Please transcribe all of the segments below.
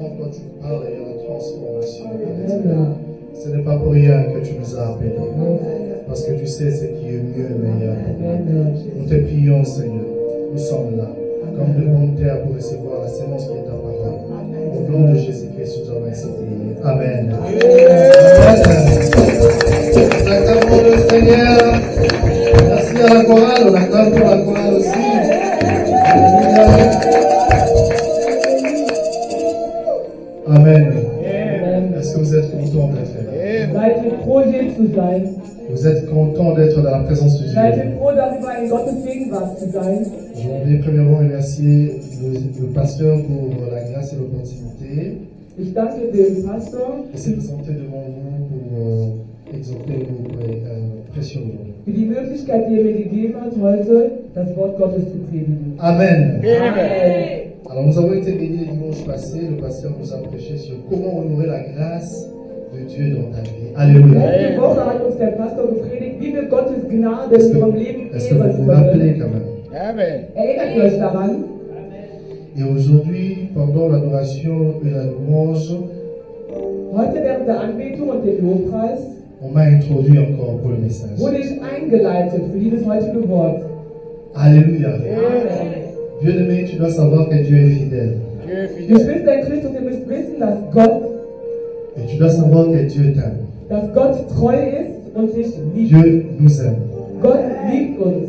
quand toi tu parles, il y a une transformation. Ce n'est pas pour rien que tu nous as appelés. Parce que tu sais ce qui est mieux, meilleur. Nous te prions, Seigneur. Nous sommes là, comme de bonnes terres pour recevoir la sémence qui est ta parole. Au nom de Jésus-Christ, nous avons ainsi prié. Amen. Nous acclamons le Seigneur. Merci à la chorale. On acclame pour la chorale aussi. Amen. Est-ce que vous êtes contents d'être là? Seid ihr froh, hier zu sein? Vous êtes contents d'être dans la présence de Dieu? Seid ihr froh, darüber in Gottes Gegenwart zu sein? Je voudrais premièrement remercier le pasteur pour la grâce et l'opportunité. Ich danke dem Pastor Il s'est présenté devant vous pour exhorter vous prêcher aujourd'hui. für die Möglichkeit, die er mir gegeben hat, heute das Wort Gottes zu predigen. Amen. Amen. Alors nous avons été bénis le dimanche passé. Le pasteur nous a prêché sur comment honorer la grâce de Dieu dans ta vie. Alléluia. Letzte Woche hat uns der Pastor gepredigt, wie wir Gottes Gnade in unserem Leben Est-ce que vous ehren vous rappelez können. quand même? Amen. Erinnert ihr euch daran? Et aujourd'hui, pendant l'adoration et la louange, Heute während der Anbetung und dem Lobpreis on m'a introduit encore pour le message. wurde ich eingeleitet für dieses heutige Wort. Alléluia. Amen. Bien-aimé, tu dois savoir que Dieu est fidèle. Dieu est fidèle. Geschwister in Christus, ihr müsst wissen, dass Et tu dois savoir que Dieu t'aime. Gott treu ist und dich liebt. Dieu nous aime. Gott liebt uns.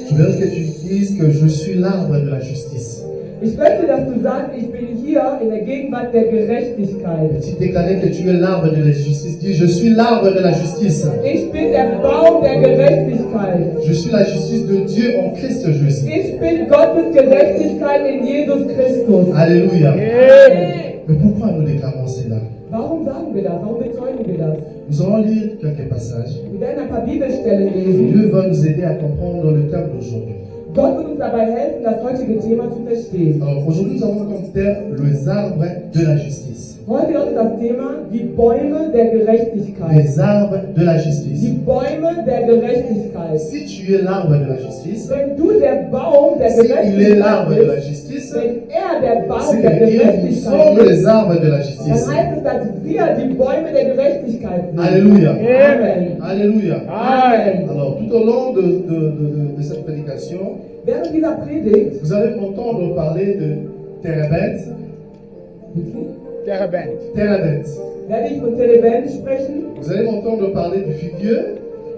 Je veux que tu dises que je suis l'arbre de la justice. Ich möchte, dass du sagst, ich bin hier in der Gegenwart der Gerechtigkeit. Et tu déclarais que tu es l'arbre de la justice. Dis, je suis l'arbre de la justice. Ich bin der Baum der Gerechtigkeit. Je suis la justice de Dieu en Christ Jésus. Ich bin Gottes Gerechtigkeit in Jesus Christus. Alléluia. Amen. Mais pourquoi nous déclarons cela? Warum sagen wir das? Warum bezeugen wir das? Nous allons lire quelques passages. Wir werden ein paar Bibelstellen lesen. Dieu va nous aider à comprendre le thème d'aujourd'hui. Gott wird uns dabei helfen, das heutige Thema zu verstehen. Alors aujourd'hui, nous avons comme thème les arbres de la justice. Heute lautet das Thema die Bäume der Gerechtigkeit. Les arbres de la justice. Die Bäume der Gerechtigkeit. Si tu es l'arbre de la justice, Wenn du der Baum der si il est l'arbre de la Gerechtigkeit bist, justice, wenn der Baum c'est der que nous Gerechtigkeit sommes ist, les arbres de la dann justice. heißt es, dass wir die Bäume der Gerechtigkeit sind. Alléluia. Amen. Alléluia. Amen. Alors, tout au long de cette prédication, Während dieser Predigt, vous allez entendre parler de Terebinth. Terebinth. Terebinth. werde ich von Terebinth sprechen. Vous allez entendre parler du figuier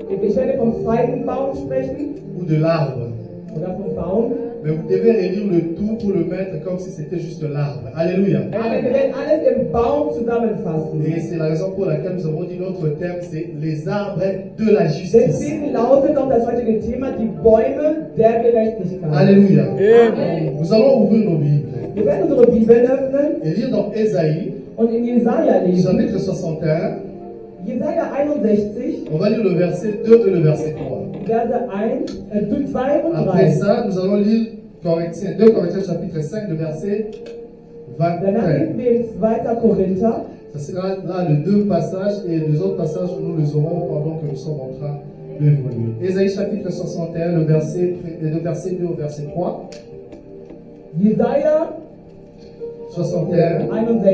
Ich werde vom Feigenbaum sprechen ou de l'arbre. oder vom Baum. Mais vous devez relire le tout pour le mettre comme si c'était juste l'arbre. Alléluia. Aber wir werden alles im Baum zusammenfassen. Et c'est la raison pour laquelle nous avons dit notre thème, c'est les arbres de la justice. Deswegen lautet auch das heutige Thema die Bäume der Gerechtigkeit. Alléluia. Amen. Nous allons ouvrir nos Bibles Wir werden unsere Bibeln öffnen et lire dans Ésaïe, und in Jesaja lesen. chapitre 61. Jesaja 61, On va lire le verset 2 et le verset 3. Verse 2 und Après 3. ça, nous allons lire Corinthiens, 2 Corinthiens chapitre 5, le verset Danach 21. lesen wir in 2. Korinther. Ça sera là les deux passages et les autres passages, nous les aurons pendant que nous sommes en train d'évoluer. Ésaïe chapitre 61, le verset 2 au verset 3. Jesaja 61, 61,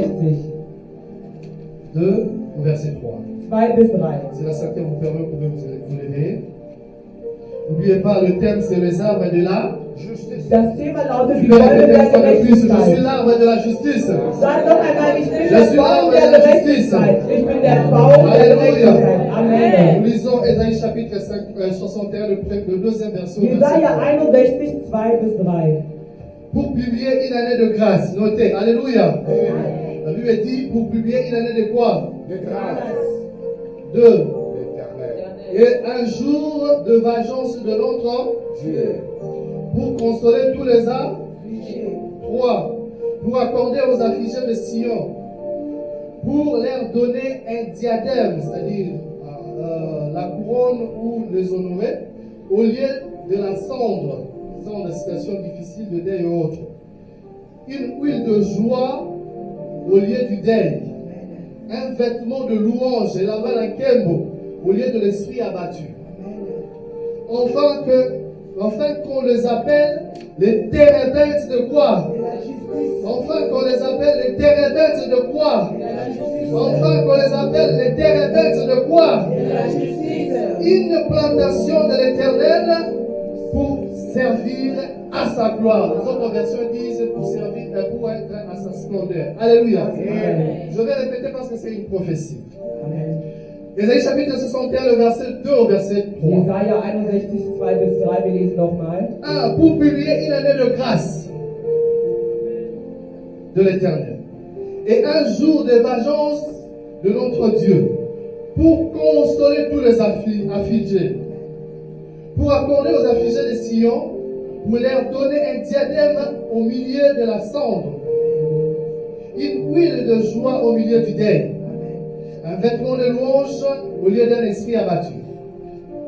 2 au verset 3. 2 bis 3. C'est la cinquième vous permet, vous pouvez vous lever. N'oubliez pas, le thème c'est les arbres de la justice. Das Thema lautet Je die vais Bäume répéter der une fois de plus, je suis Gerechtigkeit. l'arbre de la justice. Sag noch einmal, ich bin Je der suis Baum l'arbre der de la justice. Gerechtigkeit. Ich bin der Baum der Alléluia. Gerechtigkeit. Amen. Nous lisons Ésaïe chapitre 5, 61, le deuxième verset. au verset Jesaja 3. 61, 2 bis 3. Pour publier une année de grâce. Notez, alléluia. La Bible dit pour publier une année de quoi? De grâce. 2. L'éternel. Et un jour de vengeance de notre Dieu. pour consoler tous les âmes. 3. Pour accorder aux affligés de Sion. Pour leur donner un diadème, c'est-à-dire la couronne ou les honorer, au lieu de la cendre, dans des situations difficiles de deuil et autres. Une huile de joie au lieu du deuil. Un vêtement de louange et la main d'un kembo au lieu de l'esprit abattu. Enfin qu'on les appelle les térébintes de quoi? Enfin, qu'on les appelle les térébintes de quoi? Enfin, qu'on les appelle les térébintes de quoi? Une plantation de l'Éternel pour servir à sa gloire. Les autres versions disent pour servir, pour être à sa splendeur. Alléluia. Amen. Je vais répéter parce que c'est une prophétie. Amen. Ésaïe chapitre 61, le verset 2 au verset 3. Jesaja 61, 2 bis 3, wir lesen nochmal. Pour publier une année de grâce de l'Éternel et un jour de vengeance de notre Dieu, pour consoler tous les affligés, pour accorder aux affligés de Sion, pour leur donner un diadème au milieu de la cendre, une huile de joie au milieu du deuil, un vêtement de louange au lieu d'un esprit abattu.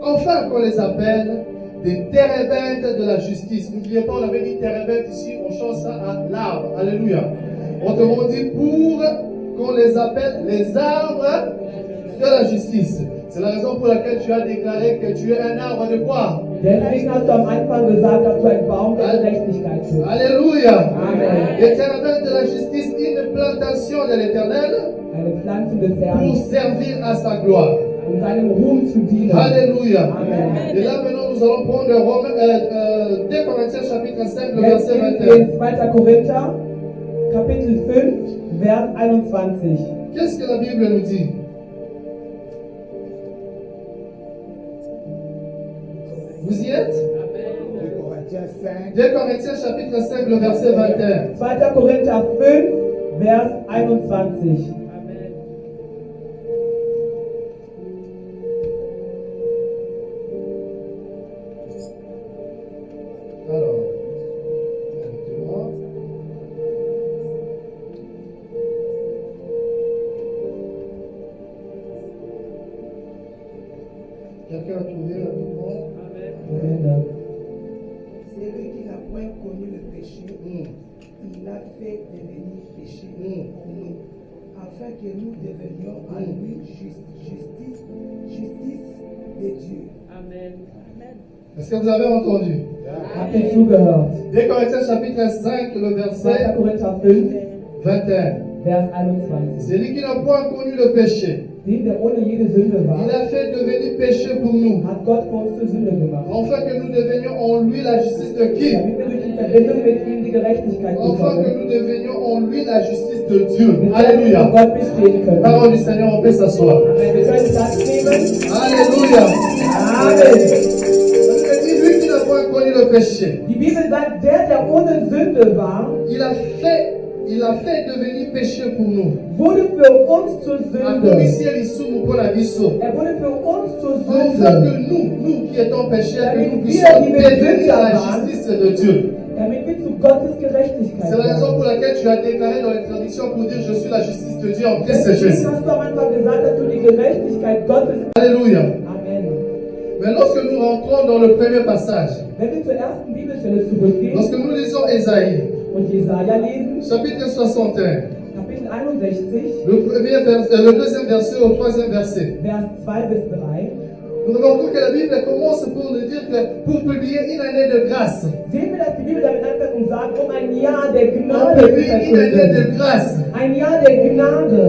Enfin, qu'on les appelle des térébintes de la justice. N'oubliez pas, on avait dit térébintes ici, on change ça à l'arbre. Alléluia. Autrement dit, pour qu'on les appelle les arbres de la justice. C'est la raison pour laquelle tu as déclaré que tu es un arbre de quoi? Deswegen hast du am Anfang gesagt, dass du ein Baum der Gerechtigkeit bist. Alléluia. Amen. Les térébintes de la justice, une plantation de l'Éternel Eine Pflanze des pour Herrn, servir à sa gloire. um seinem Ruhm zu dienen. Alléluia. Amen. Et là maintenant nous allons prendre 2 Corinthiens chapitre 5, le Jetzt verset lesen 21. wir in 2. Korinther, Kapitel 5, Vers 21. Qu'est-ce que la Bible nous dit? Vous y êtes? 2 Corinthiens 5. 2 Corinthiens chapitre 5, le verset 21. 2. Korinther 5, Vers 21. Alors, maintenant. Quelqu'un a trouvé rapidement? Amen. Celui qui n'a point connu le péché, il l'a fait devenir péché pour nous, afin que nous devenions à lui justice de Dieu. Amen. Est-ce que vous avez entendu? Habt ihr zugehört? 2 Corinthiens chapitre 5, le 2. verset Korinther 5, 21. Vers 21. Celui qui n'a point connu le péché, Den, der ohne jede Sünde il war, a fait devenir péché pour nous, hat Gott für uns zur Sünde gemacht. afin que nous devenions en lui la justice de qui? Damit wir durch die Verbindung mit ihm die Gerechtigkeit Afin que bekommen. nous devenions en lui la justice de Dieu. Wir vor Alléluia. Gott bestehen können. Parole du Seigneur, on peut s'asseoir. Amen. Wir können das nehmen. Alléluia. Amen. Il dit, lui qui n'a point connu le péché, Die Bibel sagt, der ohne Sünde war, il a fait devenir péché pour nous. wurde für uns zur Sünde. Er wurde für uns zur Afin Sünde. que nous qui étions pécheurs, que nous puissions devenir la justice de Dieu. Damit wir zu Gottes Gerechtigkeit C'est la raison werden. pour laquelle tu as déclaré dans les traditions pour dire je suis la justice de Dieu en Christ Jésus. Deswegen hast du am Anfang gesagt, dass du die Gerechtigkeit Gottes. Alléluia. Amen. Mais lorsque nous rentrons dans le premier passage, Wenn wir zur ersten Bibelstelle zurückgehen lorsque nous lisons Ésaïe, und Jesaja lesen, chapitre 61, Kapitel 61, le deuxième verset au troisième verset, Vers 2 bis 3, nous remarquons que la Bible commence pour nous dire que pour publier une année de grâce, sehen wir, dass die Bibel damit anfängt und sagt, um ein Jahr der on Gnade zu publie une année de verkünden. grâce. Ein Jahr der Gnade.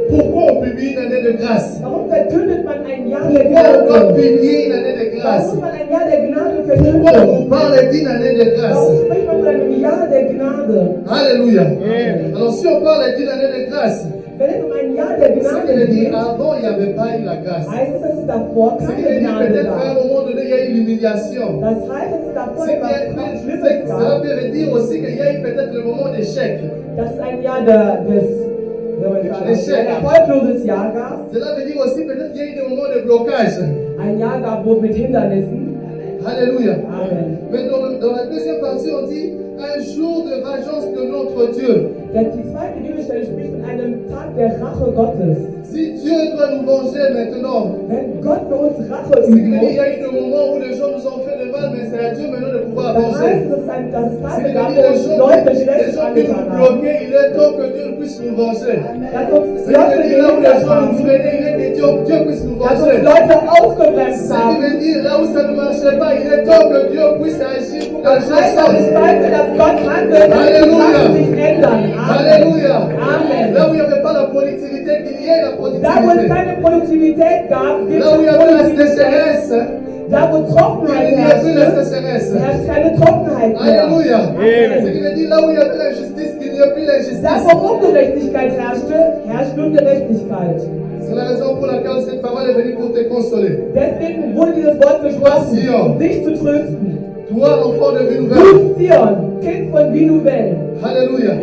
Pourquoi on publie une année de grâce? Warum verkündet man ein Jahr der Pourquoi on doit Gnade? publier une année de Warum grâce? muss man ein Jahr der Gnade Pourquoi on verkünden? parle d'une année de grâce? Warum spricht man von einem Jahr der Gnade? Alléluia. Alors si on parle d'une année de grâce, Wenn es um ein Jahr der ça Gnade veut dire geht, avant il n'y avait pas eu la grâce. heißt es, dass es davor Ce qui keine veut dire Gnade peut-être qu'à un gab. moment donné il y a eu l'humiliation. Das heißt, dass es davor etwas Schlimmes Cela gab. peut dire aussi qu'il y a eu peut-être le moment d'échec. Dass es ein Jahr des ein erfolgloses Jahr gab. Cela veut dire aussi peut-être qu'il y a eu des moments de blocage. Ein Jahr gab, wo mit Hindernissen. Alléluia. Amen. Mais dans la deuxième partie on dit un jour de vengeance de notre Dieu. Die zweite Bibelstelle spricht von einem Tag der Rache Gottes. Si Dieu doit nous venger maintenant, Wenn Gott für uns Rache c'est üben qu'il muss, y a eu des moments où les gens nous ont fait de mal, mais c'est à Dieu maintenant de pouvoir Dann avancer. heißt es, dass es Si Tage les gab, wo uns Leute gens schlecht qui nous angetan haben. bloquent, il est temps que Dieu puisse nous venger. Dass uns Ce qui Leute veut dire là où les gehindert gens nous haben. freinaient, il est que Dieu puisse nous Dass uns venger. Leute ausgebremst Ce qui haben. veut dire là où ça ne marchait pas, il est temps que Dieu puisse agir pour que Das les heißt, choses dass es changent. Zeit wird, dass Gott handelt und die Halleluja. Sachen sich ändern. Amen. Alléluia. Amen. Là où il n'y avait pas la productivité, qu'il y ait la Da, wo es productivité. keine Produktivität gab, gibt Là où il y es avait la Produktivität. sécheresse, Da, wo Trockenheit il n'y a plus la herrscht, sécheresse. herrscht keine Trockenheit mehr. Alléluia. Amen. Ce qui veut dire là où il y avait l'injustice, qu'il n'y a plus Da, l'injustice. wo Ungerechtigkeit herrschte, herrscht nun Gerechtigkeit. C'est la raison pour laquelle cette parole est venue pour te consoler. Deswegen wurde dieses Wort gesprochen, um dich zu trösten. Toi, l'enfant de vie nouvelle. Du, Sion, Kind von Vie Nouvelle. Alléluia.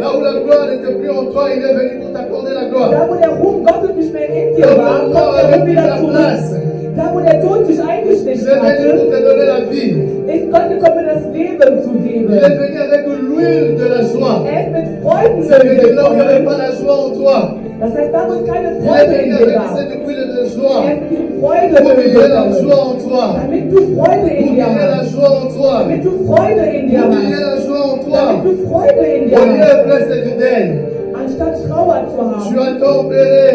Là où la gloire n'était plus en toi, il est venu pour t'accorder la gloire. Da, wo der Ruhm Gottes nicht mehr in dir Là où war, la kommt mort der avait Ruhm pris wieder la zurück. place, Da, wo der Tod sich il eingeschlichen est venu hatte, pour te donner la vie. ist Gott gekommen, das Leben zu Il est geben. venu avec l'huile de la joie. Er ist mit Freuden Ça veut dire là où il n'y avait gekommen. pas la joie en toi. Das heißt, da, wo es keine Il est Freude in venu dir avec gab, cette huile de er joie. ist mit diesem Freude Pour qu'il y ait la gekommen. joie en toi. Damit du Freude Pour in qu'il y dir ait la hast. joie en toi. Damit du Freude in dir Pour qu'il y ait hast. la joie en toi. Damit du Freude in Au dir lieu hast. de place du deuil. Anstatt Trauer zu Tu haben. as tant pleuré.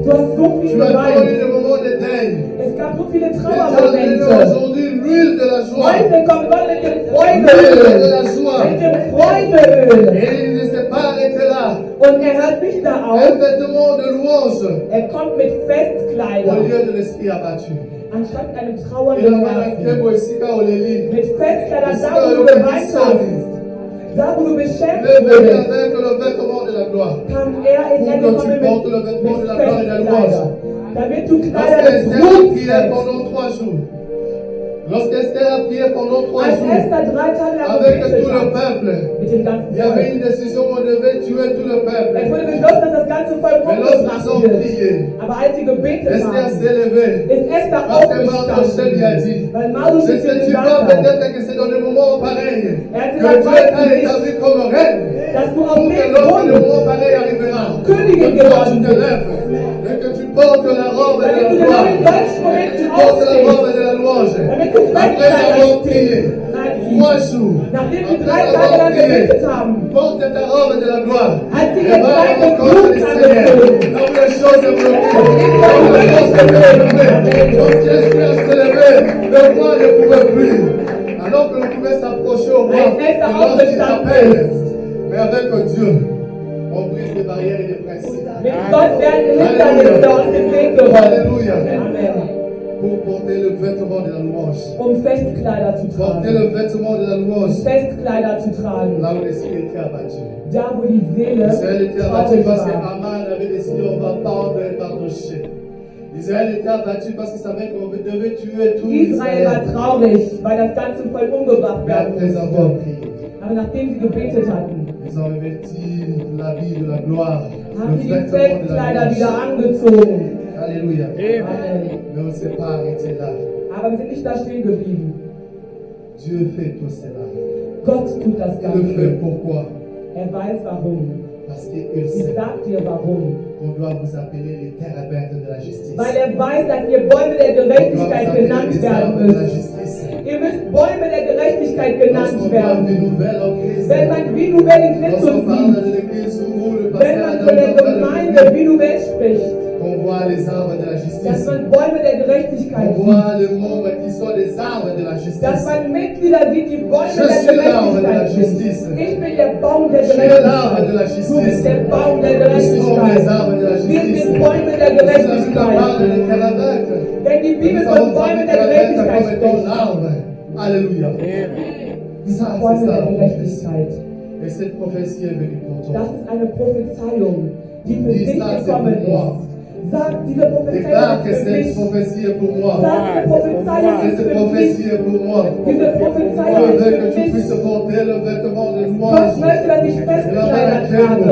Du hast so viel Tu as tant eu geweint. de moments de deuil. Es gab so viele Et tu as Trauermomente. aujourd'hui l'huile de la joie. Heute kommt Gott mit dem L'huile de Freudeöl. la joie. Mit dem Freudeöl. Et il ne s'est pas arrêté là. Und er hört nicht da Un auf. vêtement de louange Er kommt mit au Festkleidern. lieu de l'esprit abattu. Anstatt einem Et trauernden la Herzen. malakebo ici quand on les lit. Mit Festkleidern, Ici da quand wo du on geweint les hast. lit. Da wo du Il est beschämt venu wurdest. avec le vêtement de la gloire. Kam er, ist er Pour que tu gekommen portes le vêtement mit de la gloire et de la louange. Festkleidern. Damit du Kleider Lorsque des Esther a Ruhms prié trägst. pendant 3 jours, lorsque Esther a prié pendant 3 Als jours, Esther 3 Tage lang avec gebetet tout le hat, peuple, mit dem ganzen il y avait Volk. une décision où on devait tuer tout le Es peuple. wurde beschlossen, dass das ganze Volk Mais lorsqu'ils ont umgebracht wird. prié, Aber als sie gebetet Esther haben, s'est levée. ist Esther Parce que Mardochée lui a aufgestanden. dit, Weil je Marduk ne ihr sais-tu gesagt pas hat, peut-être que c'est dans des moments pareils Er hat que gesagt, Dieu weißt t'a du nicht, établi comme reine. dass du auf Pour que dem lorsque le Grund, moment pareil arrivera, Königin que toi tu geworden te bist. lèves et que tu portes la robe de damit la du gloire. genau im deutschen Moment Tu portes la aufstehst, robe de la louange. damit du Après avoir prié Festkleider 3 jours, Nachdem sie après 3 Tage avoir lang prié, gebetet haben, porte ta robe de la gloire. hat sie Et ihr va à la Kleid des rencontre du Ruhms Seigneur. angezogen. Là où les choses sont bloquées, là où les choses sont bloquées, lorsque Esther se levait, le roi ne pouvait plus. Alors que l'on pouvait s'approcher au roi, Als Esther et lorsqu'il aufgestanden t'appelle, ist, mais avec Dieu, on brise des barrières et des principes. mit Gott werden Hindernisse aus dem Weg geräumt. Alléluia. Amen. Pour porter le vêtement de la louange. Festkleider zu Porter tragen. le vêtement de la louange. Festkleider zu tragen. Là où l'esprit était abattu. Da, wo die Seele Israël était abattu traurig parce que war. Haman avait décidé on va pendre Mardochée. Israël était abattu parce qu'il savait qu'on devait tuer tout Israel war Israël. traurig, weil das ganze Volk umgebracht Mais werden après avoir musste. prié, Aber nachdem sie gebetet hatten, ils ont revêti l'habit de la gloire, haben le sie die vêtement de la Festkleider wieder louange. angezogen. Alléluia. Amen. Mais on ne s'est pas arrêté là. Aber wir sind nicht da stehen geblieben. Dieu fait tout cela. Gott tut das Il le fait Ganze. pourquoi? Er weiß warum. Parce qu'il Ich sait sag dir warum. qu'on doit vous appeler les thérapeutes de la justice. Weil er weiß, dass ihr Bäume der On doit vous Gerechtigkeit appeler genannt les werden arbres de la müsst. justice. Ihr müsst Bäume der Gerechtigkeit genannt Lorsqu'on parle werden. de nouvelles en Christ, Wenn man wie Nouvelle in Christus lorsqu'on parle sieht, de l'église où le wenn pasteur man a von der donné Gemeinde wie Nouvelle spricht, on voit les arbres de la dass justice. man Bäume der Gerechtigkeit On sieht. voit les membres qui sont des arbres de la Dass justice. man Mitglieder sieht, die Bäume Je der suis l'arbre de la Gerechtigkeit sind. justice. Ich bin der Baum der Je suis l'arbre de la Gerechtigkeit. Du bist justice. der Baum der Nous sommes les Gerechtigkeit. arbres de la Wir justice. sind Bäume der Si la Bible parle Gerechtigkeit. des thérapeutes, Wenn die Bibel nous von avons Bäumen entendu der thérapeutes Gerechtigkeit comme étant spricht, l'arbre. Alléluia. Ça, Bäume c'est ça der la prophétie. Gerechtigkeit. Et cette prophétie est venue pour toi. Das ist eine Prophezeiung, die für Dis dich ça, c'est gekommen pour moi. ist. Sag, diese Prophezeiung Déclare que ist für cette mich. prophétie est pour moi. Sag, diese Prophezeiung ist Cette für mich. prophétie est pour moi. Diese Je Prophezeiung ist veux que für tu mich. puisses porter le vêtement de Gott louange. möchte, dass ich Festkleider trage.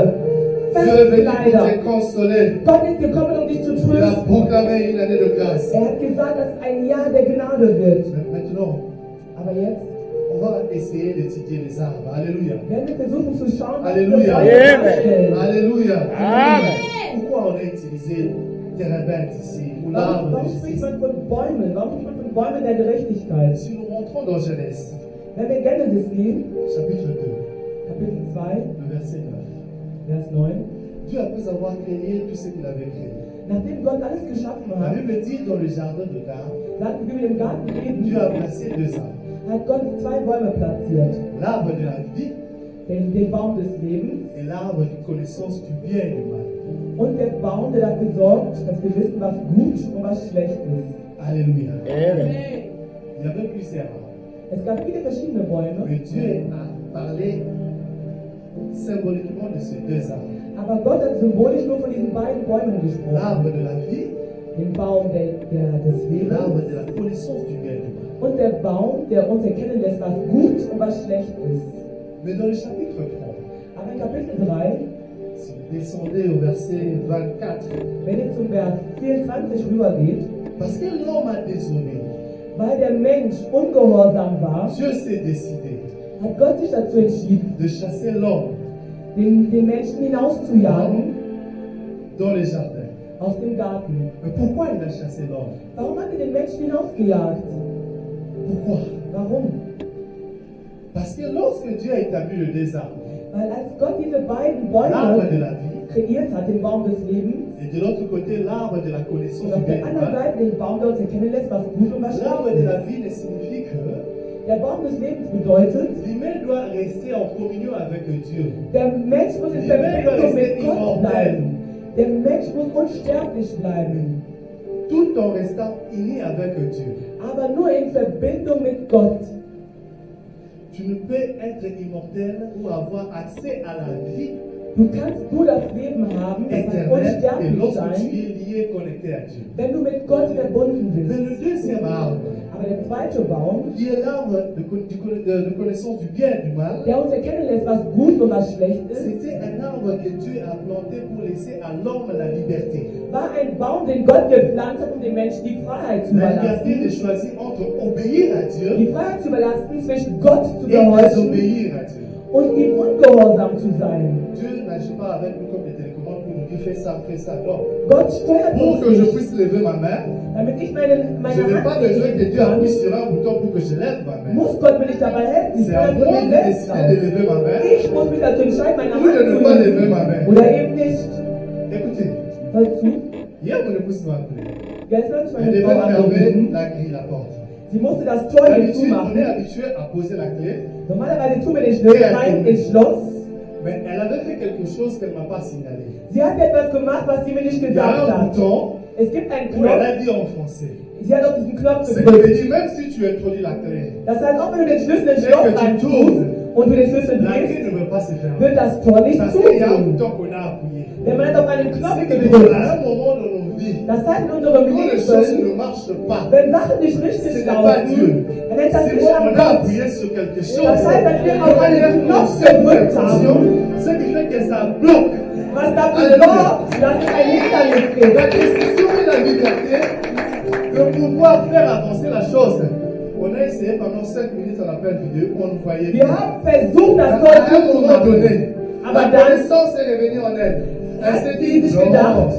Dieu est venu pour Festkleider. te consoler. Gott ist gekommen, um dich zu Il a trösten. proclamé une année de grâce. Er hat gesagt, dass es ein Jahr der Gnade wird. Mais maintenant, Aber jetzt on va essayer d'étudier les arbres. Alléluia. werden wir versuchen zu schauen, was Alléluia. wir Bäume darstellen. Alléluia. Amen. Pourquoi on a utilisé térébinthe ici, ou l'arbre de Warum spricht justice? man von Bäumen? Warum spricht man von Bäumen der Gerechtigkeit? Si nous rentrons dans Genèse, Wenn wir in Genesis gehen, chapitre 2, Kapitel 2, le verset 9, Vers 9, Dieu, après avoir créé tout ce qu'il avait créé, nachdem Gott alles geschaffen la hat, Bible dit dans le jardin de Garde, sagt die Bibel im Garten Dieu Eden, a placé deux arbres. hat Gott zwei Bäume platziert. L'arbre de la vie Den Baum des Lebens et l'arbre de connaissance du bien et du mal. und der Baum, der dafür sorgt, dass wir wissen, was gut und was schlecht ist. Alléluia. Amen. Il y avait plusieurs arbres. Es gab viele verschiedene Bäume, Mais Dieu a parlé symboliquement de ces deux arbres. aber Gott hat symbolisch nur von diesen beiden Bäumen gesprochen. L'arbre de la vie Den Baum des et l'arbre Lebens de la connaissance du bien et du mal. und der Baum, der uns erkennen lässt, was gut und was schlecht ist. Mais dans le chapitre 3, Aber in Kapitel 3, si vous descendez au verset 24, wenn ihr zum Vers 24 rübergeht, parce que l'homme a désobéi, weil der Mensch ungehorsam war, Dieu s'est décidé hat Gott sich dazu entschieden, de chasser l'homme den Menschen hinauszujagen dans les jardins. aus dem Garten. Mais pourquoi il a chassé l'homme? Warum hat er den Menschen hinausgejagt? Pourquoi? Warum? Parce que lorsque Dieu a établi le deux arbres, Weil als Gott diese beiden l'arbre de Bäume la vie kreiert hat, den Baum des Lebens, et de l'autre côté l'arbre de la connaissance und du auf bien et der du anderen mal, Seite den Baum, der uns erkennen lässt, was gut und was l'arbre schlecht de la ist. vie ne signifie que Der Baum des Lebens bedeutet, l'humain doit rester en communion avec Dieu. der Mensch muss in Verbindung mit Gott bleiben. Der Mensch muss unsterblich bleiben, Tout en restant uni avec Dieu. aber nur in Verbindung mit Gott. Tu ne peux être immortel ou avoir accès à la vie Du kannst nur das Leben haben, das heißt éternelle et unsterblich lorsque sein, tu es lié, connecté à Dieu. wenn du mit Gott verbunden Mais bist. le deuxième arbre, Aber der zweite Baum, qui est l'arbre de connaissance du bien et du mal, der uns erkennen lässt, was gut und was schlecht ist, c'était un arbre que Dieu a planté pour laisser à l'homme la liberté. war ein Baum, den Gott gepflanzt hat, um den Menschen die Freiheit zu La liberté überlassen. de choisir entre obéir à Dieu Die Freiheit zu überlassen, zwischen Gott zu et gehorchen désobéir à Dieu. und ihm ungehorsam zu sein. Dieu n'agit pas avec nous comme des télécommandes pour nous dire fais ça, non. Gott steuert Pour uns que je nicht, puisse lever ma main, damit ich meine je n'ai pas Hand besoin que Dieu appuie kann, sur un bouton pour que je lève ma main. muss Gott mir nicht dabei helfen. Ich C'est kann à es nur moi mir de selbst décider de sein. lever ma main Ich muss mich dazu entscheiden, meine ou de ne Hand pas zu lever heben ma main. oder eben nicht. Écoutez, Hör zu. hier mon épouse m'a appelé. Gestern ist Elle meine devait Frau fermer angerufen. la grille, la porte. Sie musste das Tor hier D'habitude, on est zumachen. habitué à poser la clé, Normalerweise tun wir den Schlüssel rein ins Schloss. mais elle avait fait quelque chose qu'elle ne m'a pas signalé. Sie hat etwas gemacht, was sie mir nicht Il y a gesagt un hat. bouton Es gibt einen où elle Knopf. a dit en français. Sie hat auf diesen Knopf Ce qui veut gedrückt. dire, même si tu introduis la clé, Das heißt, auch wenn du den Schlüssel ins dès Schloss que tu reintust tournes, und du den Schlüssel la drehst, clé ne veut pas se fermer. wird das Tor nicht Parce qu'il y a un zugehen. bouton qu'on a appuyé. Wenn man hat auf einen Knopf C'est que gedrückt. à un moment dans nos vies, Das heißt, in unserem quand les choses Leben, ne marchent pas, wenn Sachen nicht ce richtig n'est pas Dieu. laufen, dann ist das C'est nicht moi, am on a Gott. appuyé sur quelque chose. Das heißt, dass wir auf einen Knopf Cette gedrückt pression, haben, ce qui fait que ça bloque. was dafür Alléluia. sorgt, dass es ein Hindernis gibt. La décision et la liberté de pouvoir faire avancer la chose. On a essayé pendant 5 minutes en appel vidéo, on ne voyait Wir pas. haben versucht, das À Tor un zu moment machen. donné, Aber la dann connaissance est revenue en elle. Elle s'est dit, sich non, gedacht,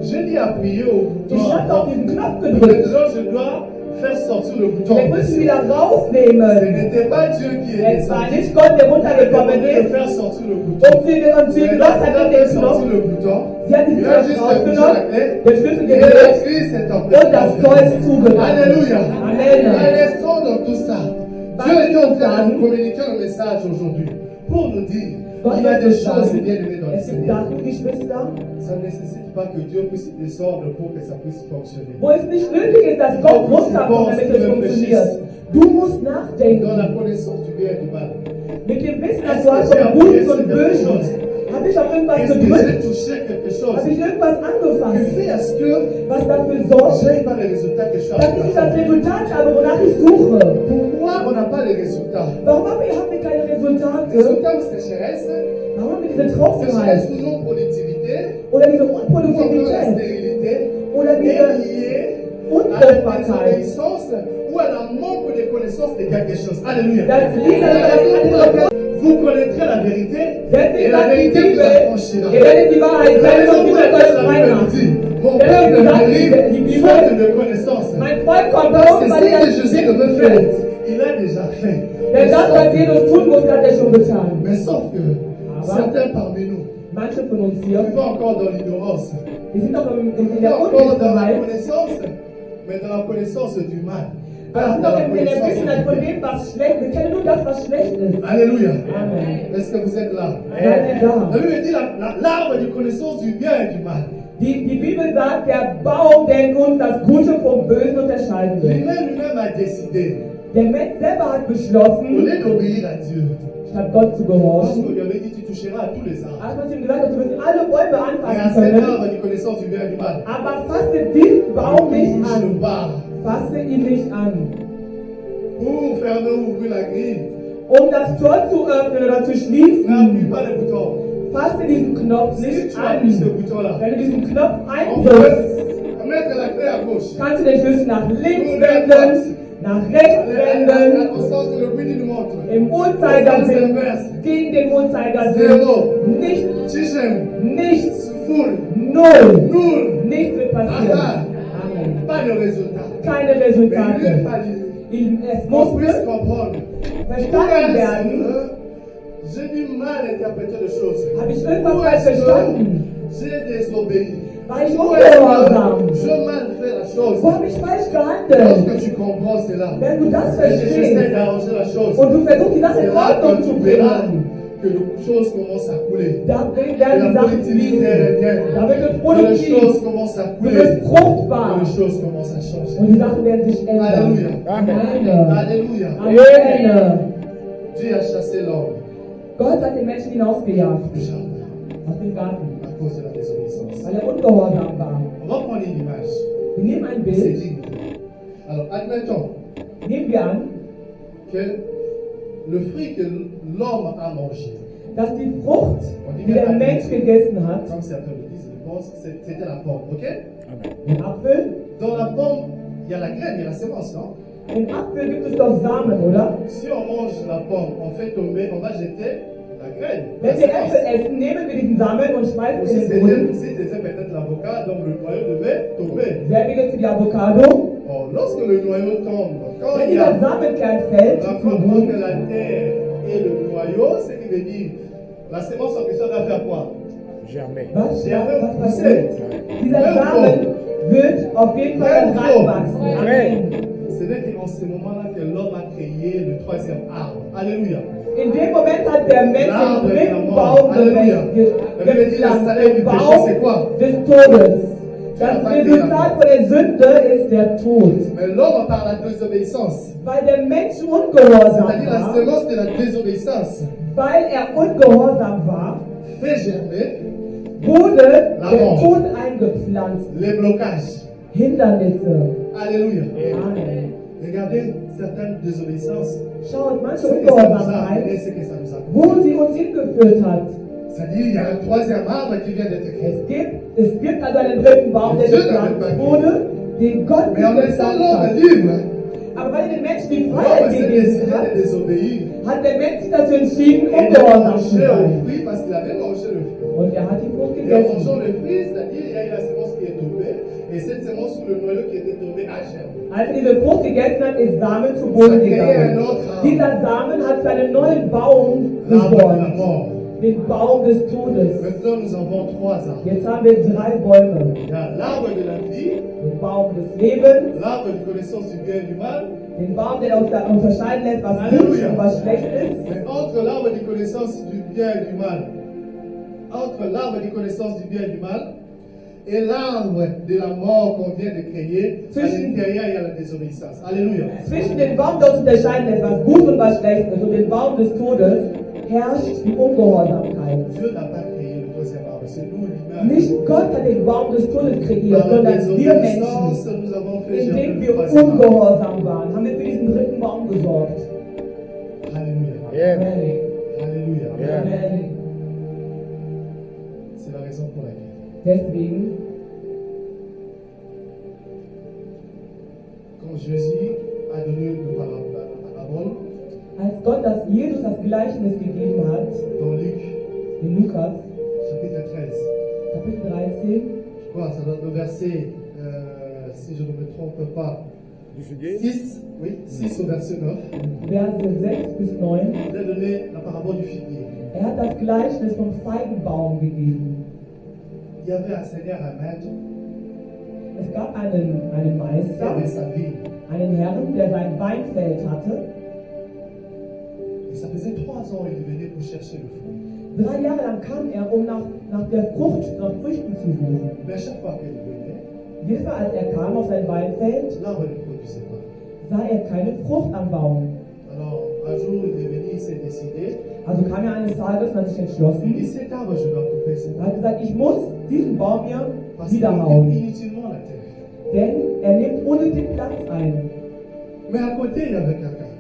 je dis appuyer au ich bouton. habe auf diesen Knopf gedrückt. Maintenant, je dois faire sortir le bouton. Wir müssen wieder Ce rausnehmen. n'était pas Dieu qui est Es war descendu. nicht Gott, der Il runtergekommen demandé de ist, faire sortir le bouton. und sie Elle Gott hat a den fait sortir Knopf. le bouton. Sie hat diesen Il a Knopf juste appuyé la rausgenommen, clé. den Schlüssel Et la gedreht crise est en und das Tor ist zugemacht. Alléluia. Amen. Restons dans tout ça. Dieu est en train de nous communiquer un message aujourd'hui pour nous dire Gott qu'il y a wird des uns choses sagen, bien aimées dans le es gibt Seigneur. Sachen, Geschwister, Ça ne nécessite pas que Dieu puisse descendre pour que ça puisse fonctionner. wo es nicht nötig ist, dass Gott runterkommt, damit es funktioniert. Du musst nachdenken. Dans la connaissance du bien et du mal. Mit dem Wissen, dass du hast von Gut und Bösen, habe ich auf irgendwas Est-ce que j'ai gedrückt? touché quelque chose Habe ich irgendwas qui angefasst, fait à ce que was dafür sorgt, je n'ai pas les résultats que je suis en dass train ich de nicht das faire? Resultat habe, wonach ich suche? Pourquoi on n'a pas les résultats? Warum haben wir keine Resultate? Résultats ou sécheresse, Warum haben wir diese sécheresse Trockenheit ou non-productivité, oder diese ou encore la Unproduktivität stérilité, oder est diese liée à la Unfruchtbarkeit? désobéissance ou à la manque de connaissance de quelque chose. Alléluia. Das liegt an der Vous connaîtrez la vérité Wenn et ihr la sagt, die vérité vous Bibel, affranchira. ihr werdet die Wahrheit C'est la kennen raison und die pour wird laquelle euch la frei Bible nous machen. dit Mon Der hat peuple gesagt, périt die Bibel, faute de connaissance. mein Volk kommt Parce um, que weil ce ihr que das Jésus nicht devait wisst. faire, il a déjà fait. Denn das, was Jesus tun muss, hat er schon getan. Mais sauf que certains parmi nous Manche von uns hier, vivent encore dans l'ignorance. die sind noch in Vivent der encore dans la Unwissenheit, connaissance, mais dans la connaissance du mal. aber Pas sind dans noch la in der connaissance Wissenheit von du bien. dem, was schlecht ist. Wir kennen nur das, was schlecht ist. Alléluia. Amen. Est-ce que vous êtes là? Seid ihr La da? Bible dit l'arbre de connaissance du bien et du mal. Die Bibel sagt, der Baum, der uns das Gute vom Bösen unterscheiden will. Lui-même a décidé, Der Mensch selber hat au beschlossen, lieu d'obéir à Dieu, statt Gott zu parce gehorchen, qu'on lui avait dit tu toucheras à tous les arbres. als man ihm gesagt hat, du wirst alle Bäume Mais à anfassen cet können, arbre de connaissance du bien et du mal, aber fasse diesen Baum nicht ne touche an. pas. Fasse ihn nicht an. Pour fermer ou ouvrir la grille, Um das Tor zu öffnen oder zu schließen, n'appuie pas le bouton. fasse diesen Knopf Si nicht tu appuies ce an. bouton-là, Wenn du diesen Knopf on eindrückst, peut mettre la clé à gauche. kannst du den Schlüssel nach links wenden, nach rechts wenden, Au sens que le bruit d'une montre. im Uhrzeigersinn, gegen den Uhrzeigersinn. Zéro. Nichts, Tigem. nichts, Full. null. Nul. Nichts wird passieren. Aha. Amen. Pas de résultat. Keine Mais il Resultate. fallait Es qu'on puisse musste comprendre. verstanden werden. J'ai du mal à interpréter les choses. Habe ich irgendwas Où falsch est-ce que verstanden? j'ai désobéi? War ich Où est-ce ungehorsam? que je mal fait la chose? Wo habe ich falsch gehandelt? Lorsque tu comprends cela, Wenn du das et que j'essaie verstehst d'arranger la chose, und du versuchst, die Sache c'est in là Ordnung que zu tu verras bringen, que les choses commencent à couler. da Et werden la die Sachen productivité elle fließen. vient. Da wird es Que les produktiv. choses commencent à Du couler. wirst Que fruchtbar. les choses commencent à changer. Und die Sachen werden sich ändern. Alléluia. Amen. Alléluia. Amen. Dieu a chassé l'homme Gott hat den Menschen hinausgejagt du jardin aus dem Garten, à cause de la désobéissance. weil er ungehorsam war. On va prendre une image. Wir nehmen ein C'est Bild, digne. Alors, admettons nehmen wir an, que le fruit que l'homme a mangé, dass die Frucht, die der Mensch gegessen hat, comme certains le disent, je pense, c'était la pomme, ok? den Apfel, Dans la pomme, il y a la graine, il y a la sémence, non? im Apfel gibt es doch Samen, oder? Si on mange la pomme, on fait tomber, on va jeter la graine. La Wenn wir sémence. Äpfel essen, nehmen wir diesen Samen und schmeißen Ou si in den c'était Boden. si c'était peut-être l'avocat, donc le noyau devait tomber. Selbiges für die Avocado. Or, lorsque le noyau tombe, quand Wenn il y a dieser Samenkern fällt, rapport entre la terre et le noyau, ce qui veut dire la sémence en question doit faire quoi? Jamais. was passiert? Dieser Samen wird auf jeden Fall dann reinwachsen. Amen. Ce n'est qu'en ce moment-là que l'homme a créé le troisième arbre. Alléluia. In dem Moment hat der Mensch L'arbre den de la dritten mort. Baum Alléluia. La Bible dit le gepflanzt, salaire du den péché, Baum c'est quoi? des Todes. Das Resultat von der Sünde ist der Tod. Mais l'homme, par la désobéissance, Weil der Mensch ungehorsam c'est-à-dire la war, sémence de la désobéissance, weil er ungehorsam war, fait germer wurde La der mort. Tod eingepflanzt. les blocages. Hindernisse. Alléluia. Amen. Regardez certaines désobéissances. Schaut, manche Ce que ça nous a amené, Ungehorsamkeit, ce que ça nous a amené. wo sie uns hingeführt hat. C'est-à-dire, il y a un troisième arbre qui vient d'être créé. Es gibt also einen dritten Baum, der gepflanzt wurde, den Gott Mais en laissant gepflanzt l'homme hat. libre, Aber weil er den Menschen die l'homme Freiheit s'est gegeben décidé hat, de désobéir. hat der Mensch sich dazu entschieden, Et de ungehorsam zu manger au sein. fruit parce qu'il avait mangé le fruit. Und er hat die Frucht Et en gegessen. mangeant le fruit, c'est-à-dire, il y a eu la sémence qui est tombée. Et cette sémence sous le noyau qui était tombée a germé. Als er diese Frucht gegessen hat, ist Samen zu Boden gegangen. Dieser Samen hat für einen neuen Baum L'arbre de la geformt. mort. Den Baum des Todes. Maintenant, nous avons trois arbres. Jetzt haben wir 3 Bäume. Il y a l'arbre de la vie, Den Baum des Lebens, l'arbre de connaissance du bien et du mal. den Baum, der uns da unterscheiden lässt, was gut Halleluja. und was schlecht ist. Mais entre l'arbre de connaissance du bien et du mal, entre l'arbre de connaissance du bien et du mal, et l'arbre de la mort qu'on vient de créer, à l'intérieur, il y a la désobéissance. Alléluia. Zwischen dem Baum, der uns unterscheiden lässt, was gut und was schlecht ist, und dem Baum des Todes, herrscht die Ungehorsamkeit. Dieu n'a pas créé le troisième arbre, c'est nous l'image. Nicht Gott hat den Baum des Todes kreiert, Par la sondern wir désobéissance, Menschen, nous avons fait germer indem le wir troisième arbre. ungehorsam waren, haben wir für diesen dritten Baum gesorgt. Alléluia. Amen. Alléluia. Amen. C'est la raison pour laquelle Deswegen, quand Jésus a donné la parabole als Gott Jesus das Gleichnis gegeben hat, dans Luc in Lukas, chapitre 13, Kapitel 13, je quoi? Ça doit être le verset, si je ne me trompe pas, Du figuier. 6, oui, 6 au verset 9. Verse 6 bis 9. Il a donné la parabole du figuier. Hat das Gleichnis vom Feigenbaum gegeben. Il y avait un seigneur, un maître, Es gab einen qui Meister, avait sa vie. einen Herrn, der sein Weinfeld hatte. Et ça faisait 3 ans il venait pour chercher le fruit. 3 Jahre lang kam er, um nach der Frucht, nach Früchten zu suchen. Mais à chaque fois qu'il venait, Jedes Mal, als er kam auf sein Weinfeld, l'arbre ne produisait pas. sah er keine Frucht am Baum. Alors, un jour, il est venu, il s'est décidé. Also kam er eines Tages und hat sich Il dit, entschlossen, cet arbre, je dois couper cet er arbre. hat gesagt, ich muss diesen Baum hier Parce qu'il niederhauen, occupe inutilement la terre. denn er nimmt unnötig Platz ein. Mais à côté, il y avait quelqu'un,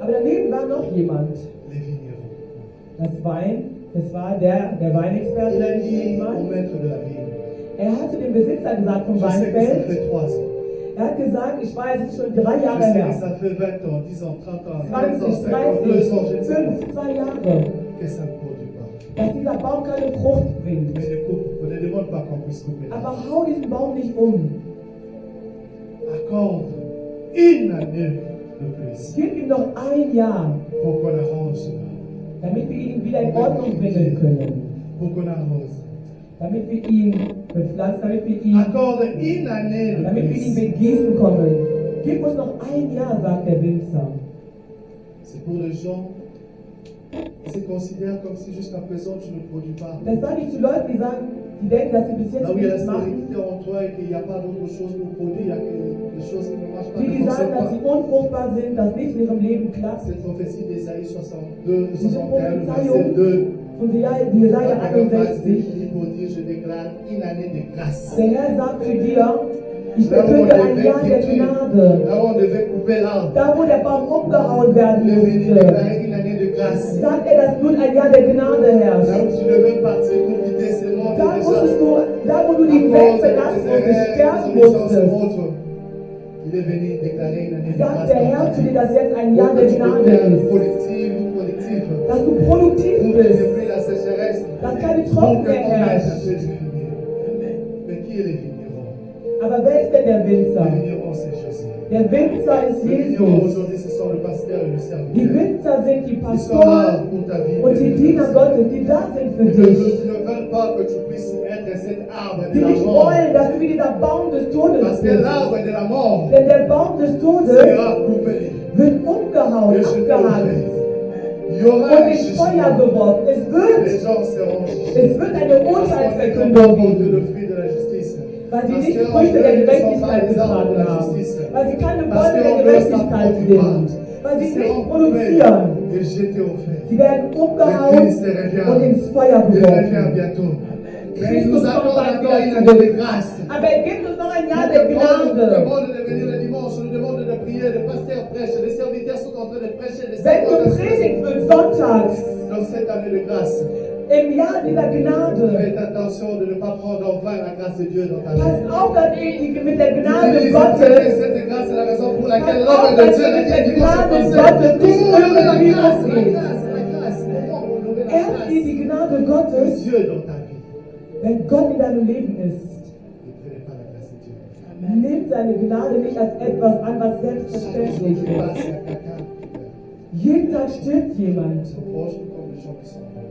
Aber daneben war noch jemand. les vignerons. Das war der Weinexperte, Il a nenne ich dit jetzt au mal. maître de la vigne, Er hatte dem Besitzer gesagt vom je sais que ça Weinfeld, fait 3 ans. er hat gesagt, ich weiß, es ist schon 3 Je Jahre sais que her. ça fait 20 ans, 10 ans, 30 ans, 15 ans, 20, 50, 2 ans, je ne 30, sais pas. 5, 2 Jahre, Que ça ne produit pas. dass dieser Baum keine Frucht bringt. Mais ne coupe, on ne demande pas qu'on puisse couper. Aber hau diesen Baum nicht um. Accorde une année de plus Gib ihm noch 1 Jahr, pour qu'on arrange cela. damit wir ihn wieder in Ordnung bringen können. Pour qu'on arrose. Damit wir ihn bepflanzen, Accorde une année de damit wir ihn plus. begießen kommen. Gib uns noch 1 Jahr, sagt der Winzer. C'est pour les gens qui se considèrent comme si jusqu'à présent tu ne produis pas. Das sage ich zu Leuten, die sagen, die denken, dass sie bis Là jetzt où il y a la nichts machen. stérilité en toi et qu'il n'y a pas d'autre chose pour produire, il y a des choses qui ne marchent pas, Die, ne die sagen, fonctionnent dass pas. sie unfruchtbar sind, dass nichts in ihrem Leben klappt. Cette prophétie d'Ésaïe 62, Diese 61, verset Prophezeiung 2. von Jesaja La première phrase 61. dit pour dire je déclare une année de grâce. Der Herr sagt zu dir, ich Là où on verkünde ein devait Jahr der détruire, Gnade. là où on devait couper l'arbre, Da, wo der Baum umgehauen werden il est venu musste, déclarer une année de grâce. sagt er, dass nun ein Jahr der Gnade Là herrscht. où tu devais partir pour quitter ce monde Da, déjà, wo du die Welt verlassen musstest, sterben musstest, il est venu déclarer une année de sagt grâce. der Herr zu dir, dass jetzt ein Pour Jahr que der tu Gnade deviennes ist. productif ou productif. Dass du produktiv Pour que bist, depuis la sécheresse, dass keine pour que ton Trockenheit maître herrscht. fait du fumier. Mais qui est les vignerons? Aber wer ist denn der Winzer? Les vignerons, c'est Jésus. Der Winzer ist Les vignerons Jesus. aujourd'hui, ce sont le pasteur et le Die serviteur. Winzer sind die Ils sont là Pastoren pour ta vie. und die Diener Gottes, die da sind für Ils dich. ne veulent pas que tu puisses être cet arbre Die de la nicht mort. wollen, dass du wie dieser Baum des Todes Parce que bist. l'arbre de la mort Denn der Baum des Todes sera coupé. wird umgehauen, Et jeté au abgehakt feu. Il y aura und un ins Feuer jugement. geworfen. Les gens seront jugés. Es wird eine Parce qu'on ne Urteilsverkündung comprend que geben, le fruit de la justice. weil sie Parce nicht que Früchte der eux ne sont pas Gerechtigkeit des arbres de getragen la haben, justice. weil sie keine Parce Bäume der que Gerechtigkeit sind, weil sie Ils nicht seront produzieren. coupés et jetés au feu. Sie werden Le umgehauen Christ revient. und ins Feuer Il revient geworfen. bientôt. Mais il Christus nous kommt accorde bald encore une wieder année de zurück. grâce. Aber er gibt uns noch ein Jahr Nous der demande Gnade. de venir le dimanche, nous demande de prier, le pasteur prêche, les serviteurs sont en train de prêcher, les Wenn serviteurs gepredigt wird sonntags, dans cette année de grâce. im Jahr dieser Gnade, Faites attention de ne pas prendre en vain la grâce de Dieu dans ta passt vie. auf, dass ihr mit der Gnade Utilisez Gottes, cette grâce, c'est la raison pour laquelle passt auf, l'homme de dass Dieu ihr a mit der dit Gnade dimanche Gottes passé, nicht honorez la ohne grâce, la geht. grâce, la grâce. Comment honorer la Erst grâce die Gnade de Gottes, Dieu dans ta vie? wenn Gott in deinem Leben ist. Ne prenez pas la grâce de Dieu. Nimm seine Gnade nicht als etwas an, was Chaque jour selbstverständlich qui passe, ist. il y a quelqu'un qui meurt. Jeden Tag stirbt jemand. Nos proches comme les gens qui sont morts.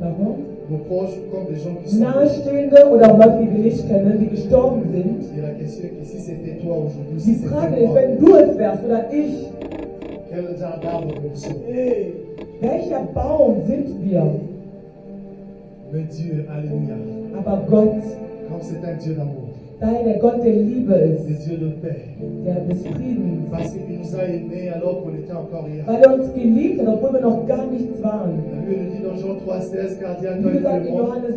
Warum? Nos proches comme les gens qui sont morts. Nahestehende oder auch Leute, die wir nicht kennen, die gestorben sind. Et la question est que si c'était toi aujourd'hui, si Die Frage c'était ist, moi, wenn du es wärst oder ich, quel genre d'arbre nous sommes? welcher Baum sind wir? Mais Dieu, alléluia, Aber Gott, comme c'est un Dieu d'amour, da er der Gott der Liebe le ist, Dieu de paix, der des Friedens, parce qu'il nous a aimés alors qu'on était encore hier. weil er uns geliebt hat, obwohl wir noch gar nichts waren. La Bible nous dit dans Jean 3,16, car Dieu a Wie tant aimé gesagt, le in monde, Johannes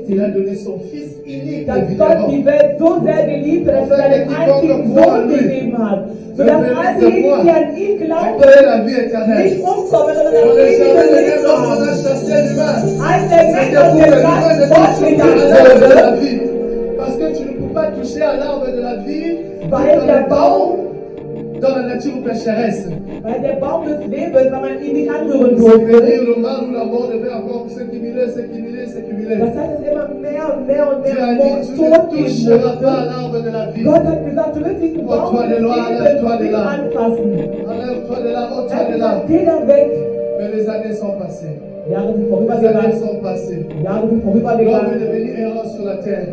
il a 3,16, donné son Fils unique, dass Gott évidemment. die Welt so sehr geliebt hat, dass er seinen einzigen Sohn gegeben hat, sodass all diejenigen, die an ihn glauben, Après la vie éternelle. nicht umkommen, sondern Dans das les ewige jardins de Leben Éden, on haben. a chassé l'humain. Als der Mensch C'était auf pour dem que l'humain Platz ne touche pas fortgegangen à l'arbre de la wurde, vie. Parce que tu ne peux pas toucher à l'arbre de la vie. weil der Baum dans la nature pécheresse. Weil der Baum des Lebens, wenn man ihn nicht anrühren C'est durfte, venir le mal ou la mort devait encore s'accumuler. das heißt, es immer mehr und mehr und Dieu mehr a Mord dit, tu Tod ne geben toucheras pas musste. l'arbre de la vie. Gott hat gesagt, du wirst diesen Oh, Baum toi des de là, Lebens lève-toi de nicht là. anfassen. Enlève-toi de là, Er ôte-toi hat de là. gesagt, geh da weg. Mais les années sont passées. Jahre sind Les années vorübergegangen. sont passées. Jahre sind L'homme est vorübergegangen. devenu errant sur la terre.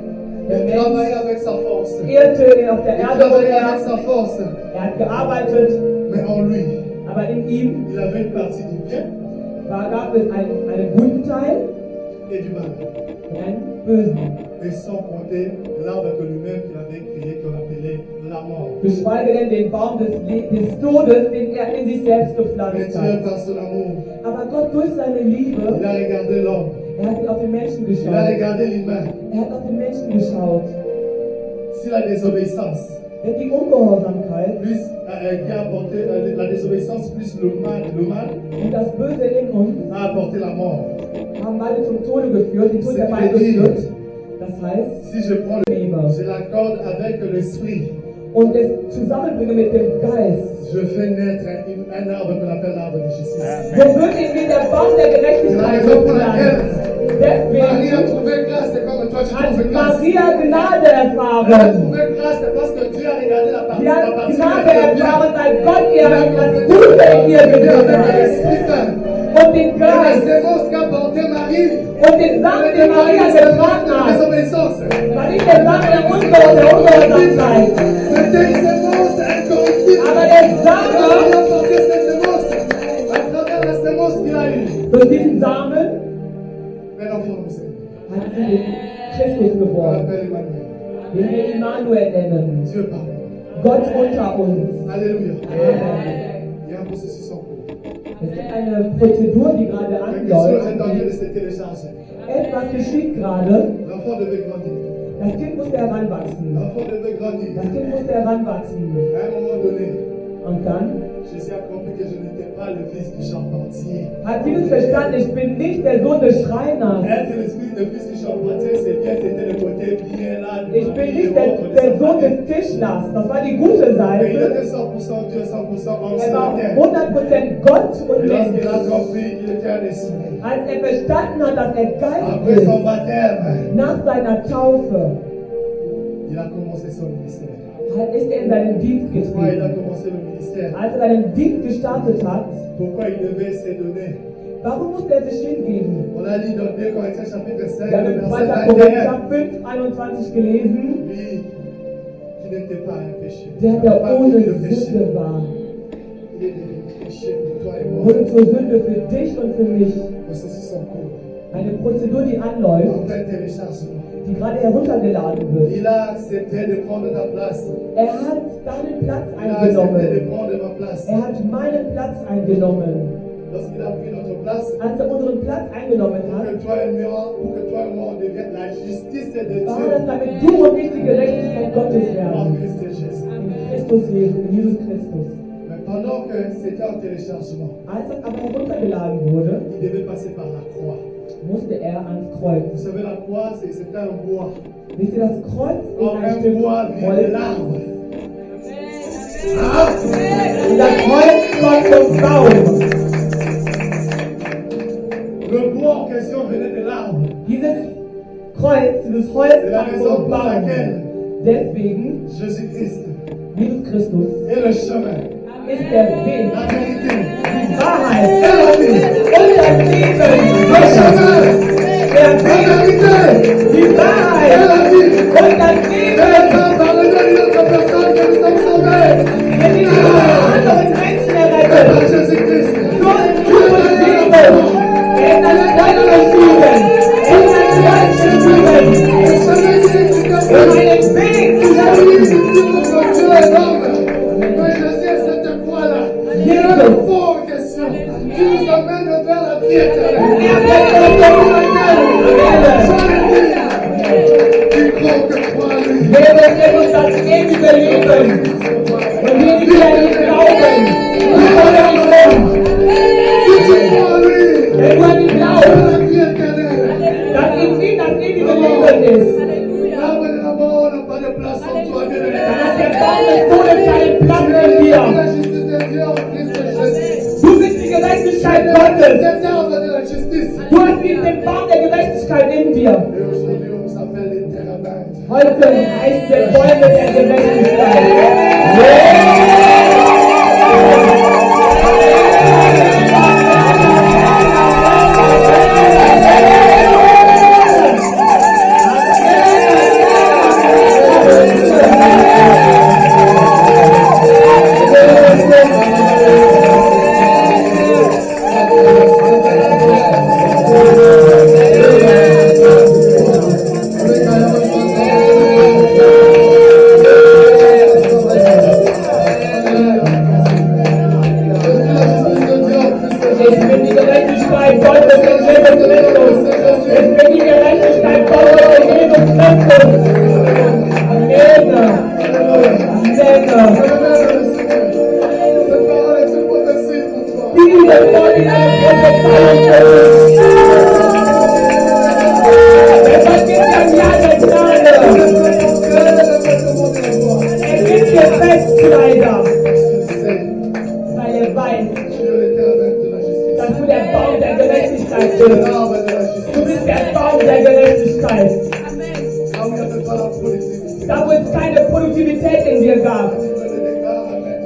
Der Il Mensch travaillait avec sa force. irrte auf der Il Erde travaillait avec umher. sa force. Er hat gearbeitet, Mais en lui, aber in ihm il avait une partie du bien gab es einen guten Teil et du mal. und einen bösen. Et sans compter l'arbre que lui-même qu'il avait créé, qu'on appelait la mort. Geschweige denn den Baum des Todes, den er in sich selbst Mais gepflanzt Dieu, hat. par son amour, Aber Gott durch seine Liebe, il a regardé l'homme. er hat auf den Menschen Il a geschaut. regardé l'humain. Er hat auf den Menschen geschaut. Si la désobéissance, Denn die Ungehorsamkeit plus, qui a apporté la désobéissance plus le mal und das Böse in uns a apporté la mort. haben beide zum Tode geführt, den Tod der C'est beiden dire, geführt. Das heißt, si je prends Liebe. je l'accorde avec l'esprit, Und das Zusammenbringen mit dem Geist. je fais naître un arbre qu'on appelle l'arbre de justice. So wird in mir der Baum der Gerechtigkeit gepflanzt. Marie a Deswegen trouvé grâce, c'est comme toi tu hat trouves grâce. Maria Gnade Elle a erfahren. trouvé grâce, c'est parce que Dieu a regardé la partie, Sie hat la partie Gnade qui est bien. erfahren, weil Gott ihr das Gute in ihr gegeben Avec hat. l'Esprit Saint. Und den Et la Geist sémence qu'a porté Marie, und den Samen, den Maria getragen la hat. désobéissance. War nicht der Samen der Ungehorsamkeit. C'était une sémence incorruptible. Aber der Il Same, a porté cette sémence à travers la sémence qu'il a eue. durch diesen Samen, Un enfant nous Seigneur. hat sie den Christus On geboren, l'appelle Emmanuel. den wir Immanuel nennen. Dieu parle. Gott unter uns. Alléluia. Amen. Il y a un processus en cours. Es gibt eine Prozedur, die gerade Quelque chose est en train anläuft. de se télécharger. Etwas geschieht gerade. L'enfant devait grandir. Das Kind musste heranwachsen. L'enfant devait grandir. Das Kind musste heranwachsen. À un moment donné, Und dann Jésus a compris que je n'étais pas le fils du charpentier. hat Jesus verstanden, ich bin nicht der Sohn des Schreiners. Être l'esprit de fils du charpentier, c'est bien, c'était le côté bien là. Ich bin nicht der Sohn des Tischlers. Das war die gute Mais il Seite. était 100% Dieu, 100% homme Er sur war la terre. 100% Gott und Et lorsqu'il a Mensch. compris qu'il était un esprit, Als er verstanden hat, dass er Geist après son ist, baptême, nach seiner Taufe, il a commencé son ministère. ist er in seinen Dienst Pourquoi il a getreten. commencé le ministère? Als er seinen Dienst gestartet hat, Pourquoi il devait se donner? warum musste er sich hingeben? On a lu dans 2 Corinthiens chapitre 5, Wir haben le in verset 2. 21. Korinther 5, 21 gelesen, Lui, qui n'était pas un péché. der, Il n'a der pas ohne commis le péché. Sünde war, Il est devenu péché pour toi et moi. wurde zur Sünde für dich und für mich. Processus en cours. Eine Prozedur, die En anläuft, plein téléchargement. die gerade heruntergeladen wird. Il a accepté de prendre ta place. Er hat deinen Platz Il a accepté de eingenommen. prendre ma place. Er hat meinen Platz eingenommen. Lorsqu'il a pris notre place, Als er unseren Platz eingenommen pour hat, que toi et moi, on devienne la justice de war Dieu das, damit du und ich die Gerechtigkeit Gottes en werden. Christ Jésus. In Christus Jesus, in Jesus Christus. Mais pendant que c'était en téléchargement, Als das aber heruntergeladen wurde, il devait passer par la croix. musste er ans Vous Kreuz. savez, la croix, c'est un bois. Wisst ihr, das Kreuz ist Or, ein un Stück bois vient de Holz. l'arbre. Ah! Und das Kreuz kommt vom Baum. Le bois en question venait de l'arbre. Dieses Kreuz, dieses Holz C'est la kommt raison vom pour Baum. laquelle Deswegen, Jésus-Christ Jesus Christus est le chemin, ist der Weg, la vérité, die Wahrheit et la vie. und das Leben. Le chemin, Der la Weg, vérité, die et Wahrheit la vie. und das Et Leben. le par le nom d'une autre personne que nous sommes sauvés. Wenn die anderen Menschen Et par errettet, Jésus-Christ. so ist Jesus Jesus. Er ist das Kreuz geschieden. Er ist das Kreuz geschieden. Le chemin qui est Und efficace. einen Weg zu Oui, seinem notre Dieu est énorme. Mais Jésus est cette croix-là. Il est le fond en question qui nous amène vers la vie éternelle. Qui croit que croit en lui. Lebe in uns das ewige Leben. Und wir, die wir nicht glauben, wir wollen nicht leben. Si tu crois en lui, Wenn du an ihn vers glaubst, la vie éternelle. dann in ihm das ewige Leben ist. L'arbre de la mort n'a pas de place en toi, bien-aimé. Dann hat der Baum des Todes keinen Platz in dir. Erde heißt der Bäume der Gerechtigkeit.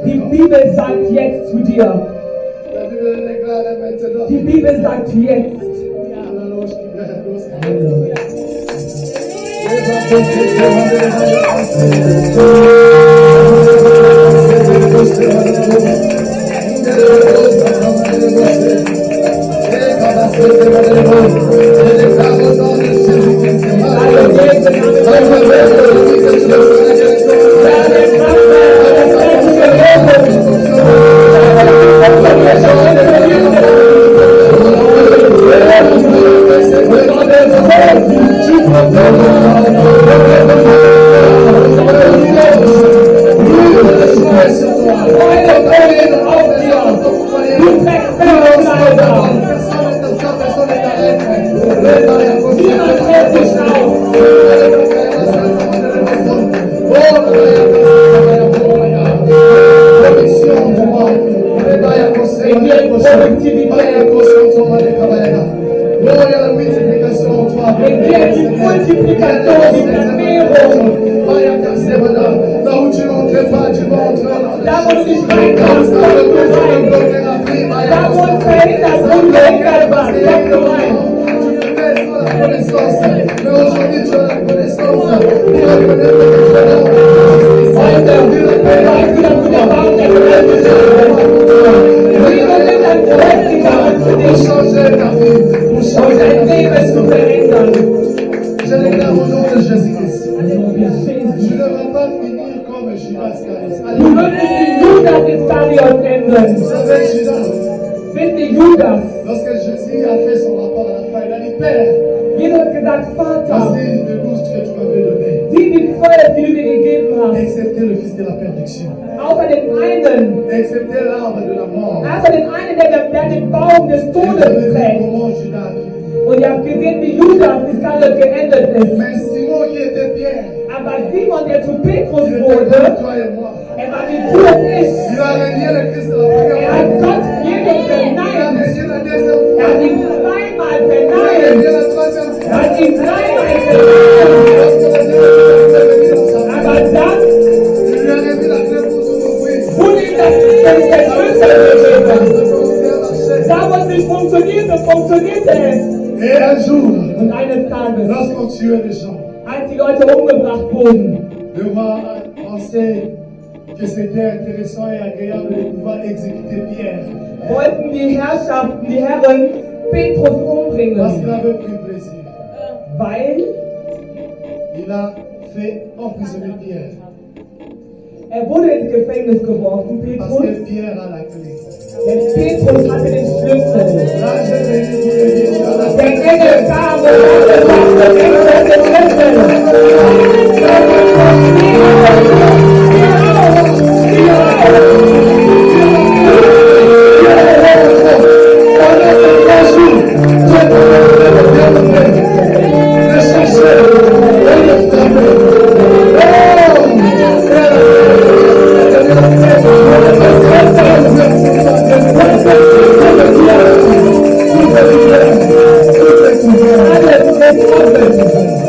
Die Bibel sagt jetzt. Und ihr habt gesehen, wie Judas Iskariot geendet ist. Aber Simon, der zu Petrus wurde, er war wie du und ich. Er hat Gott Jesus verneint. Er hat ihn dreimal verneint. Er hat ihn dreimal verneint. Aber dann wurde ihm der Schlüssel gegeben. Da, wo es nicht funktionierte es. Und eines Tages, als die Leute umgebracht wurden, wollten die Herrschaften, die Herren, Petrus umbringen, weil er wurde ins Gefängnis geworfen, Petrus. Denn Petrus hatte den Schlüssel. Der Engel kam und sagte, der Schlüssel.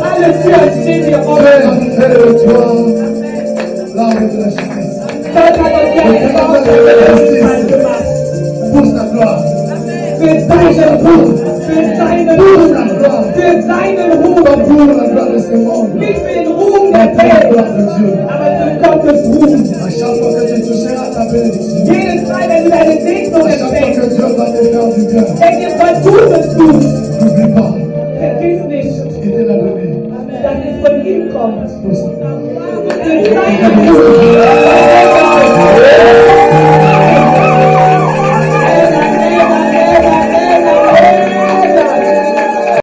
Alle Türen stehen dir offen. Là, on veut de la justice. Gott hat uns ja gebaut, Pour sa gloire. für seinen Ruhm, für seinen Ruhm, für seinen Ruhm. Pas pour la gloire de ce monde. Nicht für den Ruhm der Mais pour la Welt, gloire de Dieu. aber für Gottes Ruhm. À chaque fois que tu toucheras ta bénédiction. Jedes Mal, wenn du deine Segnung À chaque fois empfängst, que Dieu va te faire du bien. wenn dir was Gutes tut, N'oublie pas. vergiss nicht, Il te l'a donné. dass es von ihm kommt. Pour ça. Für seinen Ruhm.